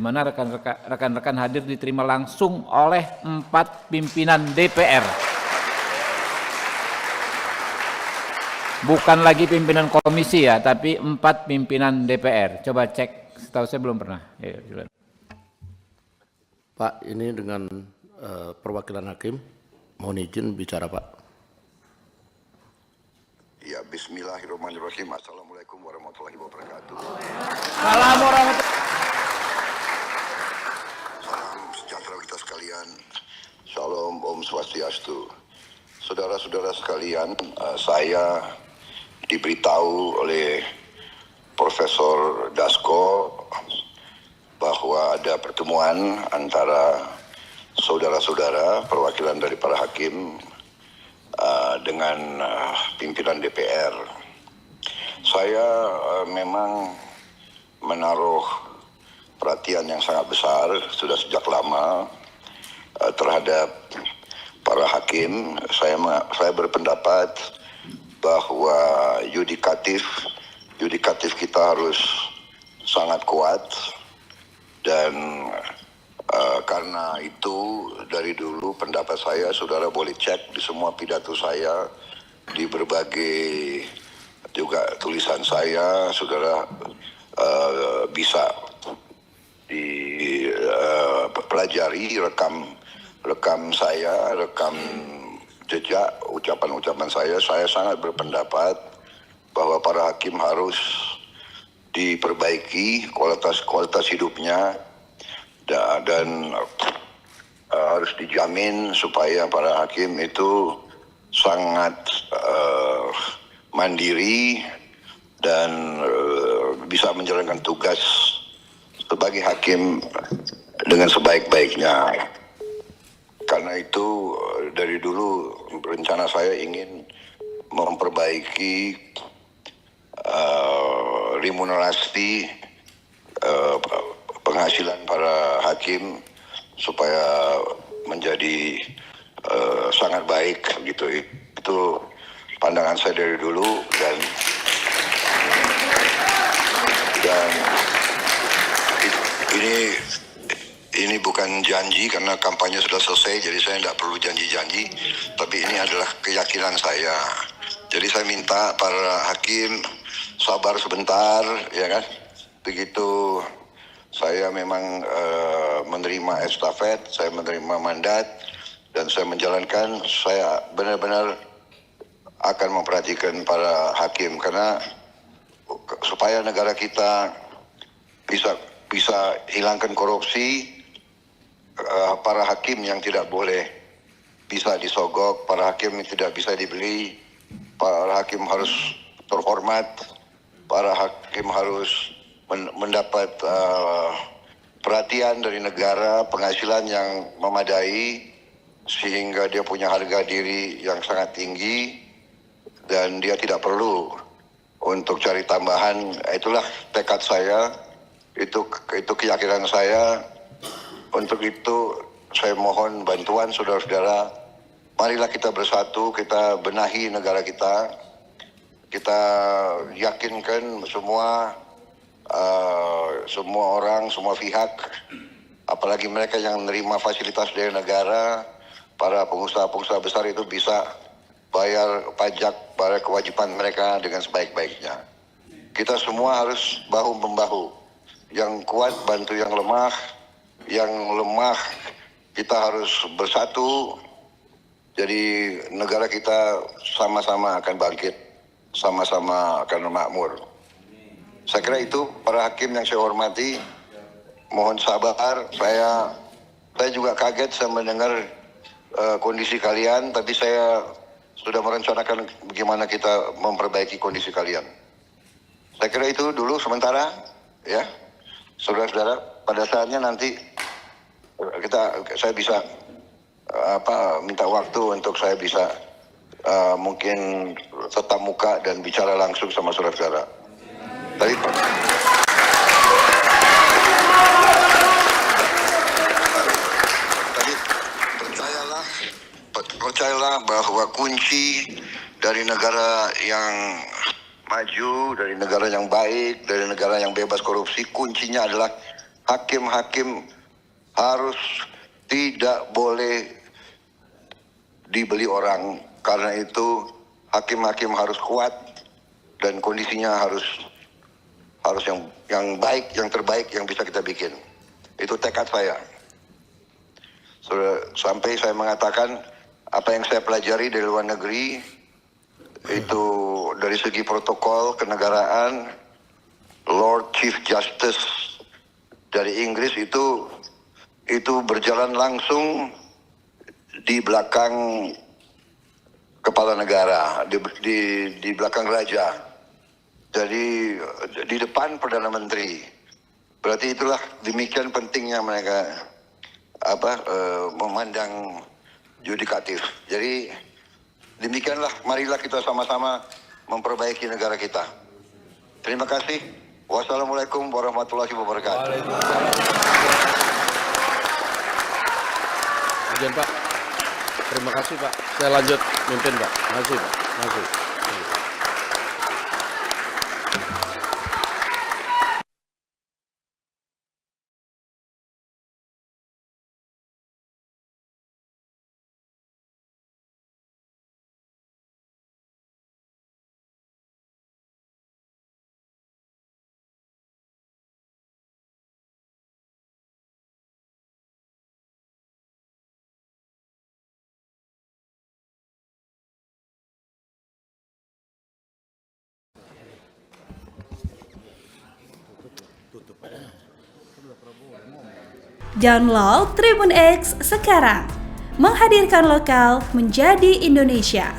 Mana rekan-rekan hadir diterima langsung oleh 4 pimpinan DPR. Bukan lagi pimpinan komisi ya, tapi 4 pimpinan DPR. Coba cek, setahu saya belum pernah. Pak, ini dengan perwakilan hakim, mohon izin bicara Pak. Ya, bismillahirrahmanirrahim. Assalamualaikum warahmatullahi wabarakatuh. Salam warahmatullahi. Salam sejahtera kita sekalian. Shalom, Om Swastiastu. Saudara-saudara sekalian, saya diberitahu oleh Profesor Dasko bahwa ada pertemuan antara saudara-saudara perwakilan dari para hakim dengan pimpinan DPR. Saya memang menaruh perhatian yang sangat besar sudah sejak lama terhadap para hakim. Saya berpendapat bahwa yudikatif kita harus sangat kuat, dan karena itu dari dulu pendapat saya, saudara boleh cek di semua pidato saya, di berbagai juga tulisan saya, saudara bisa dipelajari rekam saya, rekam jejak ucapan-ucapan saya. Saya sangat berpendapat bahwa para hakim harus diperbaiki kualitas hidupnya, dan harus dijamin supaya para hakim itu sangat mandiri dan bisa menjalankan tugas sebagai hakim dengan sebaik-baiknya. Karena itu dari dulu rencana saya ingin memperbaiki remunerasi penghasilan para hakim supaya menjadi sangat baik gitu. Itu pandangan saya dari dulu, dan ini bukan janji karena kampanye sudah selesai, jadi saya tidak perlu janji-janji, tapi ini adalah keyakinan saya. Jadi saya minta para hakim sabar sebentar, ya kan? Begitu saya memang menerima estafet, saya menerima mandat, dan saya menjalankan, saya benar-benar akan memperhatikan para hakim, karena supaya negara kita bisa hilangkan korupsi, para hakim yang tidak boleh bisa disogok, para hakim yang tidak bisa dibeli, para hakim harus terhormat, para hakim harus mendapat perhatian dari negara, penghasilan yang memadai sehingga dia punya harga diri yang sangat tinggi dan dia tidak perlu untuk cari tambahan. Itulah tekad saya, itu keyakinan saya. Untuk itu saya mohon bantuan saudara-saudara. Marilah kita bersatu, kita benahi negara kita. Kita yakinkan semua orang, semua pihak, apalagi mereka yang menerima fasilitas dari negara, para pengusaha-pengusaha besar itu bisa bayar pajak, bayar kewajiban mereka dengan sebaik-baiknya. Kita semua harus bahu-membahu. Yang kuat bantu yang lemah, kita harus bersatu. Jadi negara kita sama-sama akan bangkit, sama-sama akan makmur. Saya kira itu para hakim yang saya hormati, mohon sabar. Saya juga kaget saya mendengar kondisi kalian, tapi saya sudah merencanakan bagaimana kita memperbaiki kondisi kalian. Saya kira itu dulu sementara, ya, saudara-saudara. Pada saatnya nanti saya bisa minta waktu untuk saya bisa mungkin tetap muka dan bicara langsung sama saudara-saudara. Tadi percayalah bahwa kunci dari negara yang maju, dari negara yang baik, dari negara yang bebas korupsi, kuncinya adalah hakim-hakim harus tidak boleh dibeli orang. Karena itu hakim-hakim harus kuat dan kondisinya harus yang baik, yang terbaik yang bisa kita bikin. Itu tekad saya. Sampai saya mengatakan apa yang saya pelajari dari luar negeri itu dari segi protokol kenegaraan, Lord Chief Justice dari Inggris itu berjalan langsung di belakang kepala negara, di belakang raja. Jadi di depan Perdana Menteri. Berarti itulah demikian pentingnya mereka memandang yudikatif. Jadi demikianlah, marilah kita sama-sama memperbaiki negara kita. Terima kasih. Wassalamualaikum warahmatullahi wabarakatuh. Izin Pak. Terima kasih Pak. Saya lanjut mimpin Pak. Terima kasih Pak. Terima kasih. Download Tribun X sekarang, menghadirkan lokal menjadi Indonesia.